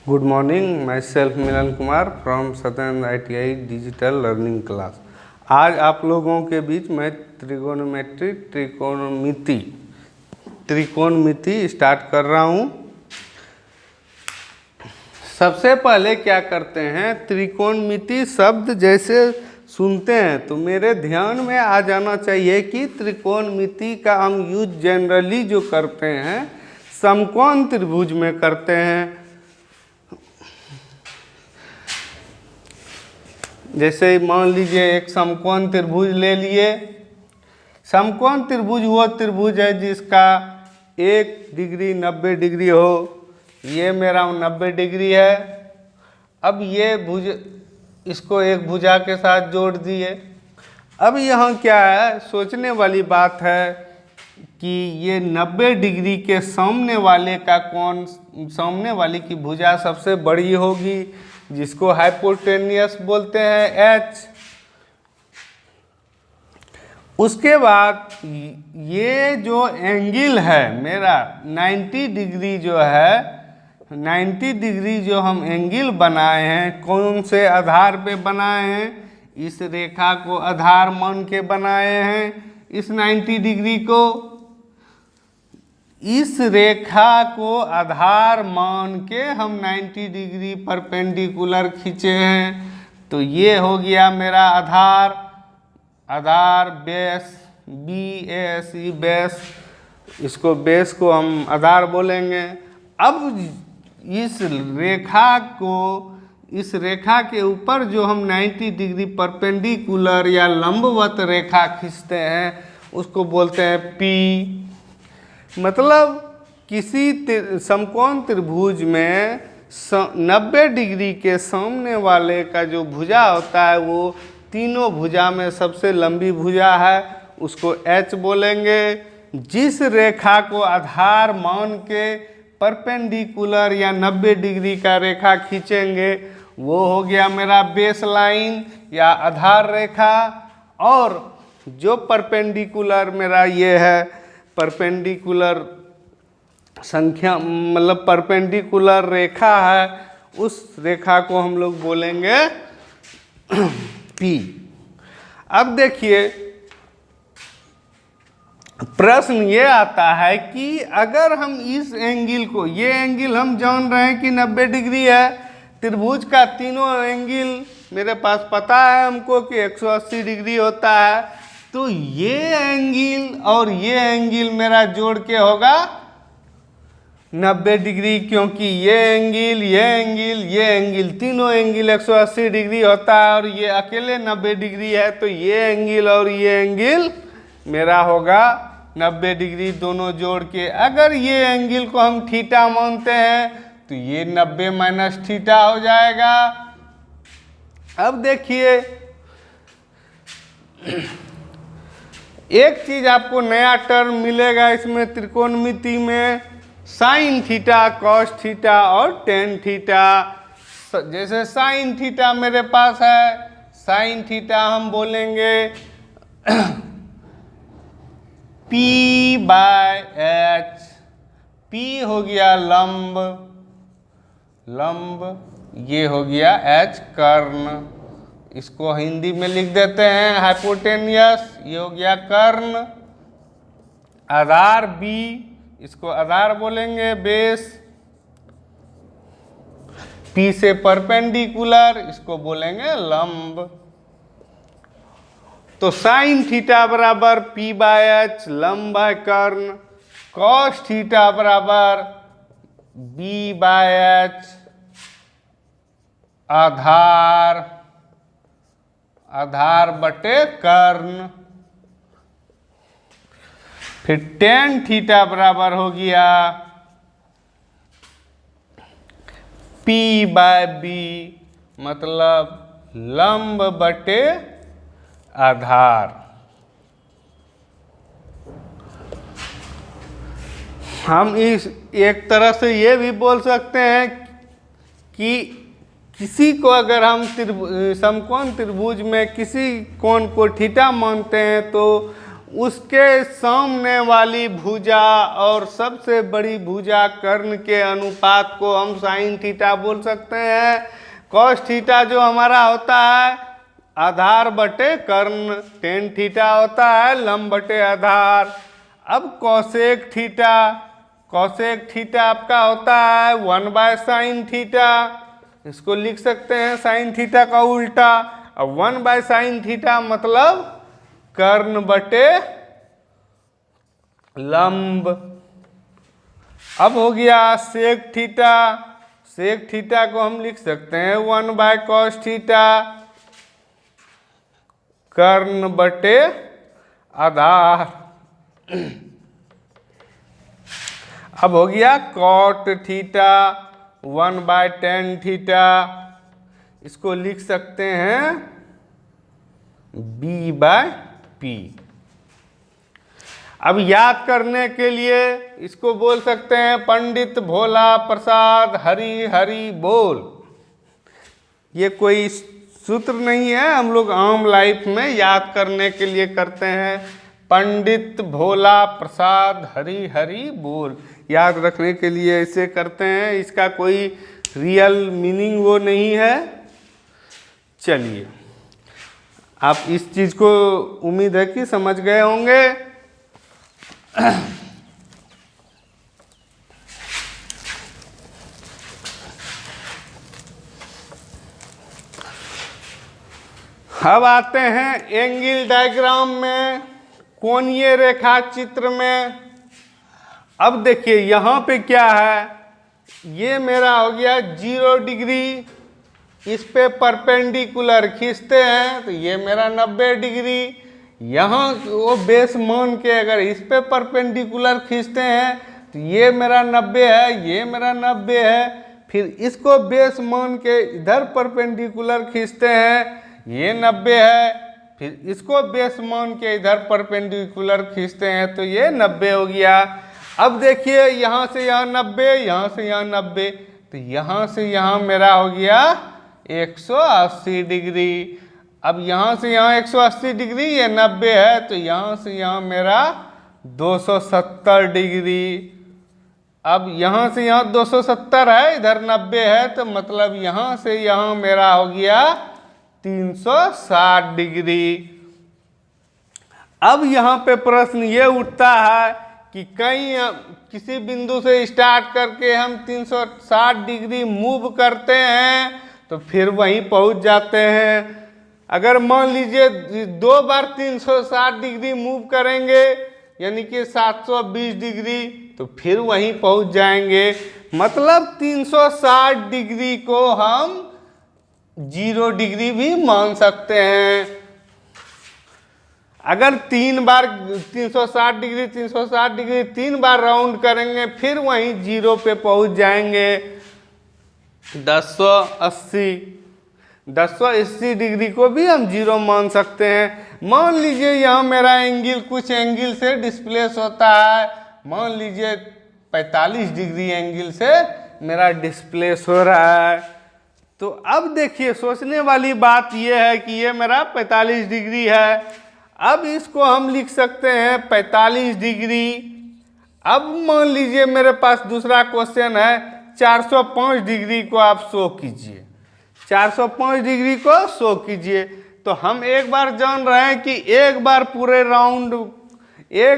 Good morning, my self Milan Kumar from Satyendra ITI digital learning class. आज आप लोगों के बीच मैं त्रिकोणमिति स्टार्ट कर रहा हूँ। सबसे पहले क्या करते हैं, त्रिकोणमिति शब्द जैसे सुनते हैं तो मेरे ध्यान में आ जाना चाहिए कि त्रिकोणमिति का हम यूज जनरली जो करते हैं समकोण त्रिभुज में करते हैं। जैसे मान लीजिए एक समकोण त्रिभुज ले लिए। समकोण त्रिभुज वो त्रिभुज है जिसका 1 डिग्री 90 डिग्री हो। ये मेरा 90 डिग्री है। अब ये भुज इसको एक भुजा के साथ जोड़ दिए। अब यहाँ क्या है, सोचने वाली बात है कि ये 90 डिग्री के सामने वाले का कोण, सामने वाली की भुजा सबसे बड़ी होगी जिसको हाइपोटेनियस बोलते हैं H। उसके बाद ये जो एंगल है मेरा 90 डिग्री जो है, 90 डिग्री जो हम एंगल बनाए हैं कौन से आधार पे बनाए हैं, इस रेखा को आधार मान के बनाए हैं। इस 90 डिग्री को, इस रेखा को आधार मान के हम 90 डिग्री परपेंडिकुलर खींचे हैं। तो ये हो गया मेरा आधार, आधार बेस BASE बेस, इसको बेस को हम आधार बोलेंगे। अब इस रेखा को, इस रेखा के ऊपर जो हम 90 डिग्री परपेंडिकुलर या लंबवत रेखा खींचते हैं उसको बोलते हैं P। मतलब किसी समकोण त्रिभुज में 90 डिग्री के सामने वाले का जो भुजा होता है वो तीनों भुजा में सबसे लंबी भुजा है, उसको H बोलेंगे। जिस रेखा को आधार मान के परपेंडिकुलर या 90 डिग्री का रेखा खींचेंगे वो हो गया मेरा बेस लाइन या आधार रेखा। और जो परपेंडिकुलर मेरा ये है, परपेंडिकुलर संख्या मतलब परपेंडिकुलर रेखा है, उस रेखा को हम लोग बोलेंगे P। अब देखिए प्रश्न ये आता है कि अगर हम इस एंगल को, ये एंगल हम जान रहे हैं कि 90 डिग्री है, त्रिभुज का तीनों एंगल मेरे पास पता है हमको कि 180 डिग्री होता है। तो ये एंगल और ये एंगल मेरा जोड़ के होगा 90 डिग्री, क्योंकि ये एंगल, ये एंगल, ये एंगल, तीनों एंगल 180 डिग्री होता है और ये अकेले 90 डिग्री है। तो ये एंगल और ये एंगल मेरा होगा 90 डिग्री दोनों जोड़ के। अगर ये एंगल को हम थीटा मानते हैं तो ये 90 माइनस थीटा हो जाएगा। अब देखिए एक चीज आपको नया टर्म मिलेगा इसमें त्रिकोणमिति में, साइन थीटा, कॉस थीटा और टेन थीटा। जैसे साइन थीटा मेरे पास है, साइन थीटा हम बोलेंगे P/H। P हो गया लंब, लंब, ये हो गया H कर्ण। इसको हिंदी में लिख देते हैं हाइपोटेनियस, ये हो गया कर्ण। आधार B, इसको आधार बोलेंगे बेस। P से परपेंडिकुलर, इसको बोलेंगे लंब। तो साइन थीटा बराबर P/H लंब बाय कर्ण, कॉस थीटा बराबर B/H आधार, आधार बटे कर्ण। फिर टेन थीटा बराबर हो गया P/B मतलब लंब बटे आधार। हम इस एक तरह से ये भी बोल सकते हैं कि किसी को अगर हम समकोण त्रिभुज में किसी कोण को थीटा मानते हैं तो उसके सामने वाली भुजा और सबसे बड़ी भुजा कर्ण के अनुपात को हम साइन थीटा बोल सकते हैं। कॉस थीटा जो हमारा होता है आधार बटे कर्ण, टेन थीटा होता है लंब बटे आधार। अब कॉसेक थीटा, कॉसेक थीटा आपका होता है 1/sin थीटा, इसको लिख सकते हैं साइन थीटा का उल्टा। अब 1/sin थीटा मतलब कर्ण बटे लंब। अब हो गया सेक थीटा, सेक थीटा को हम लिख सकते हैं 1/cos थीटा, कर्ण बटे आधार। अब हो गया कॉट थीटा 1/tan थीटा, इसको लिख सकते हैं b/p। अब याद करने के लिए इसको बोल सकते हैं पंडित भोला प्रसाद हरि हरि बोल। ये कोई सूत्र नहीं है, हम लोग आम लाइफ में याद करने के लिए करते हैं पंडित भोला प्रसाद हरि हरि बोल, याद रखने के लिए ऐसे करते हैं, इसका कोई रियल मीनिंग वो नहीं है। चलिए आप इस चीज़ को उम्मीद है कि समझ गए होंगे। अब आते हैं एंगल डायग्राम में, कोणीय रेखा चित्र में। अब देखिए यहाँ पे क्या है, ये मेरा हो गया 0 डिग्री, इस पे परपेंडिकुलर खींचते हैं तो ये मेरा 90 डिग्री। यहाँ वो बेस मान के अगर इस पे परपेंडिकुलर खींचते हैं तो ये मेरा 90 है, ये मेरा 90 है। फिर इसको बेस मान के इधर परपेंडिकुलर खींचते हैं, ये 90 है। फिर इसको बेस मान के इधर परपेंडिकुलर खींचते हैं तो ये 90 हो गया। अब देखिए यहाँ से यहाँ 90, यहाँ से यहाँ 90, तो यहाँ से यहाँ मेरा हो गया 180 डिग्री। अब यहाँ से यहाँ 180 डिग्री, ये 90 है, तो यहाँ से यहाँ मेरा 270 डिग्री। अब यहाँ से यहाँ 270 है, इधर 90 है, तो मतलब यहाँ से यहाँ मेरा हो गया 360 डिग्री। अब यहाँ पे प्रश्न ये उठता है कि कहीं किसी बिंदु से स्टार्ट करके हम 360 डिग्री मूव करते हैं तो फिर वहीं पहुँच जाते हैं। अगर मान लीजिए 2 बार 360 डिग्री मूव करेंगे यानी कि 720 डिग्री, तो फिर वहीं पहुँच जाएंगे। मतलब 360 डिग्री को हम 0 डिग्री भी मान सकते हैं। अगर 3 बार 360 डिग्री 360 डिग्री 3 बार राउंड करेंगे फिर वहीं 0 पे पहुंच जाएंगे। 1080 डिग्री को भी हम 0 मान सकते हैं। मान लीजिए यहाँ मेरा एंगल कुछ एंगल से डिस्प्लेस होता है, मान लीजिए 45 डिग्री एंगल से मेरा डिस्प्लेस हो रहा है। तो अब देखिए सोचने वाली बात यह है कि ये मेरा 45 डिग्री है। अब इसको हम लिख सकते हैं 45 डिग्री। अब मान लीजिए मेरे पास दूसरा क्वेश्चन है 405 डिग्री को आप शो कीजिए, 405 डिग्री को शो कीजिए। तो हम एक बार जान रहे हैं कि एक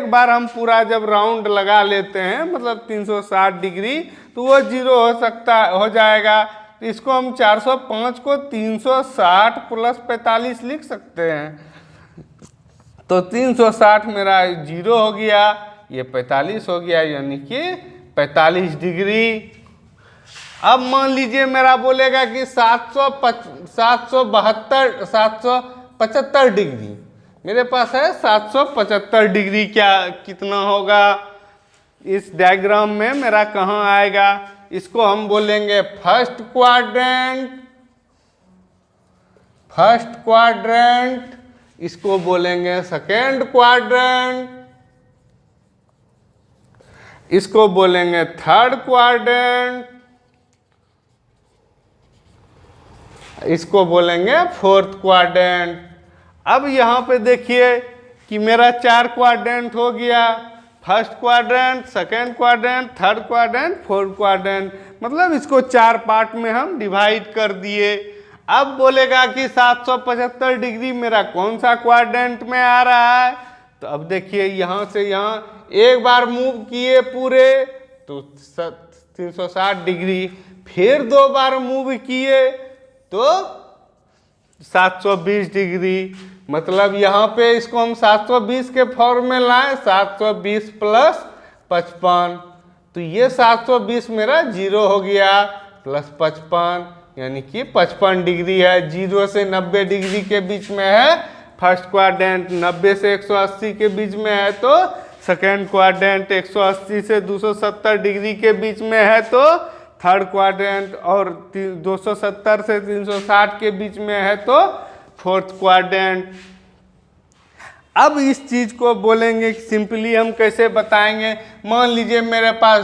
बार हम पूरा जब राउंड लगा लेते हैं मतलब 360 डिग्री तो वो 0 हो जाएगा। तो इसको हम 405 को 360 + 45 लिख सकते हैं। तो 360 मेरा 0 हो गया, ये 45 हो गया, यानी कि 45 डिग्री। अब मान लीजिए मेरा बोलेगा कि 775 डिग्री मेरे पास है, 775 डिग्री कितना होगा इस डायग्राम में मेरा कहाँ आएगा। इसको हम बोलेंगे फर्स्ट क्वाड्रेंट, इसको बोलेंगे सेकेंड क्वाड्रेंट, इसको बोलेंगे थर्ड क्वाड्रेंट, इसको बोलेंगे फोर्थ क्वाड्रेंट। अब यहाँ पे देखिए कि मेरा 4 क्वाड्रेंट हो गया, first quadrant, second quadrant, third quadrant, fourth quadrant, मतलब इसको 4 पार्ट में हम डिवाइड कर दिए। अब बोलेगा कि 775 डिग्री मेरा कौन सा क्वाड्रेंट में आ रहा है, तो अब देखिए यहाँ से यहाँ एक बार मूव किए पूरे तो 360 डिग्री, फिर 2 बार मूव किए तो 720 डिग्री, मतलब यहाँ पे इसको हम 720 के फॉर्म में लाएं, 720 प्लस 55, तो ये 720 मेरा 0 हो गया, प्लस 55 यानी कि 55 डिग्री है। 0 से 90 डिग्री के बीच में है फर्स्ट क्वाड्रेंट, 90 से 180 के बीच में है तो सेकेंड क्वाड्रेंट, 180 से 270 डिग्री के बीच में है तो थर्ड क्वाड्रेंट, और 270 से 360 के बीच में है तो फोर्थ क्वाड्रेंट। अब इस चीज को बोलेंगे कि सिंपली हम कैसे बताएंगे। मान लीजिए मेरे पास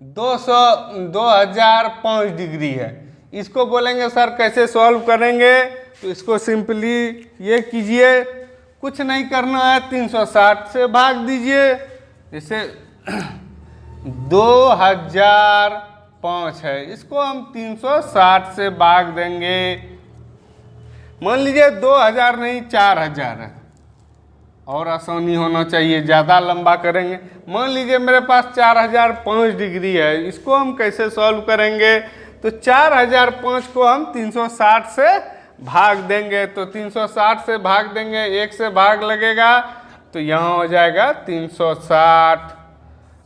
2005 डिग्री है, इसको बोलेंगे सर कैसे सॉल्व करेंगे, तो इसको सिंपली ये कीजिए, कुछ नहीं करना है, 360 से भाग दीजिए। जैसे 2005 है, इसको हम 360 से भाग देंगे। मान लीजिए 2000 नहीं 4000 है, और आसानी होना चाहिए, ज़्यादा लंबा करेंगे। मान लीजिए मेरे पास 4005 डिग्री है, इसको हम कैसे सॉल्व करेंगे, तो 4005 को हम 360 से भाग देंगे, तो 360 से भाग देंगे, 1 से भाग लगेगा तो यहाँ हो जाएगा 360।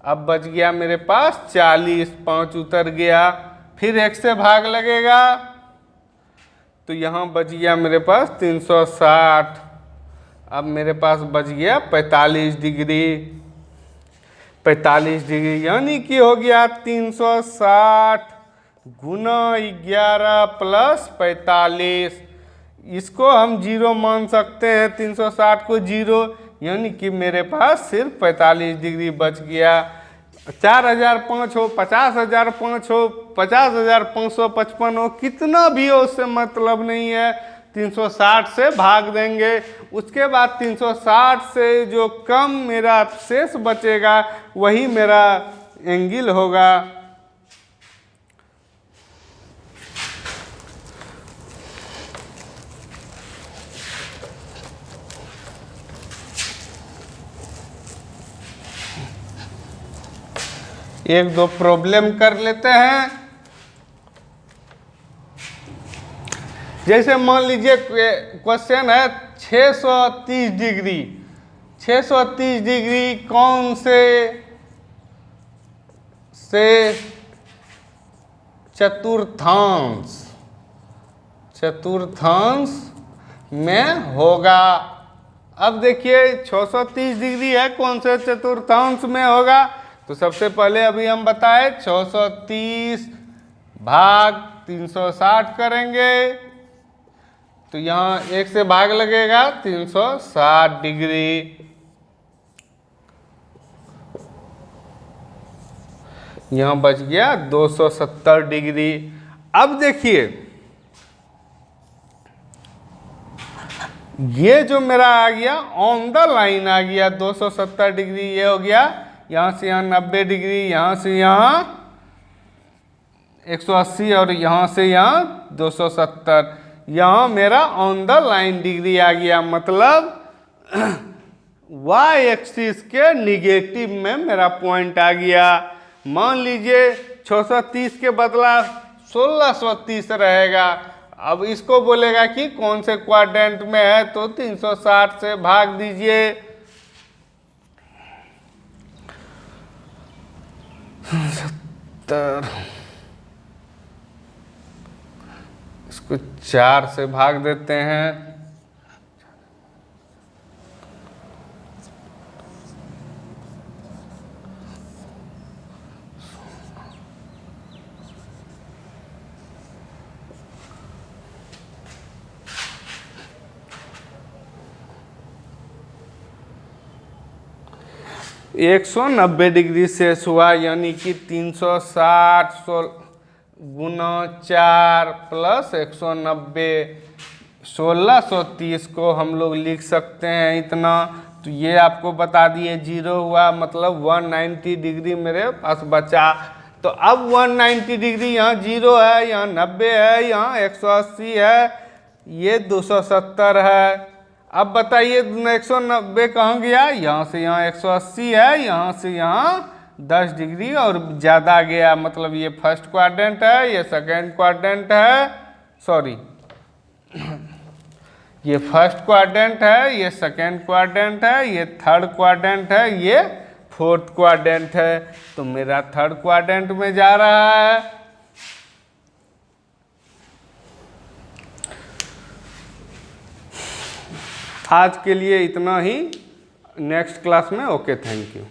अब बच गया मेरे पास 40, 5 उतर गया, फिर 1 से भाग लगेगा तो यहाँ बच गया मेरे पास 360। अब मेरे पास बच गया 45 डिग्री, 45 डिग्री यानी कि हो गया 360 गुना 11 प्लस 45, इसको हम 0 मान सकते हैं, 360 को 0, यानी कि मेरे पास सिर्फ 45 डिग्री बच गया। 4005 हो, 50,005 हो, 50,555 हो, कितना भी हो उससे मतलब नहीं है, 360 से भाग देंगे। उसके बाद 360 से जो कम मेरा शेष बचेगा वही मेरा एंगल होगा। एक दो प्रॉब्लम कर लेते हैं। जैसे मान लीजिए क्वेश्चन है 630 डिग्री, 630 डिग्री कौन से चतुर्थांश में होगा। अब देखिए 630 डिग्री है, कौन से चतुर्थांश में होगा, तो सबसे पहले अभी हम बताए 630 भाग 360 करेंगे, तो यहाँ 1 से भाग लगेगा 360 डिग्री, यहाँ बच गया 270 डिग्री। अब देखिए ये जो मेरा आ गया ऑन द लाइन आ गया 270 डिग्री, ये हो गया यहाँ से यहाँ 90 डिग्री, यहाँ से यहाँ 180 और यहाँ से यहाँ 270, यहाँ मेरा ऑन द लाइन डिग्री आ गया, मतलब y एक्सिस के निगेटिव में मेरा पॉइंट आ गया। मान लीजिए 630 के बदला 1630 रहेगा। अब इसको बोलेगा कि कौन से क्वाड्रेंट में है, तो 360 से भाग दीजिए। इसको 4 से भाग देते हैं, एक 190 डिग्री शेष हुआ, यानी कि 360 गुना 4 प्लस 190, 1630 को हम लोग लिख सकते हैं इतना। तो ये आपको बता दिए 0 हुआ, मतलब 190 डिग्री मेरे पास बचा। तो अब 190 डिग्री यहाँ 0 है, यहाँ 90 है, यहाँ 180 है, ये 270 है। अब बताइए 190 कहाँ गया, यहाँ से यहाँ 180 है, यहाँ से यहाँ 10 डिग्री और ज़्यादा गया, मतलब ये फर्स्ट क्वाड्रेंट है, ये सेकेंड क्वाड्रेंट है, सॉरी ये फर्स्ट क्वाड्रेंट है, ये सेकेंड क्वाड्रेंट है, ये थर्ड क्वाड्रेंट है, ये फोर्थ क्वाड्रेंट है। तो मेरा थर्ड क्वाड्रेंट में जा रहा है। आज के लिए इतना ही, नेक्स्ट क्लास में। Okay, thank you.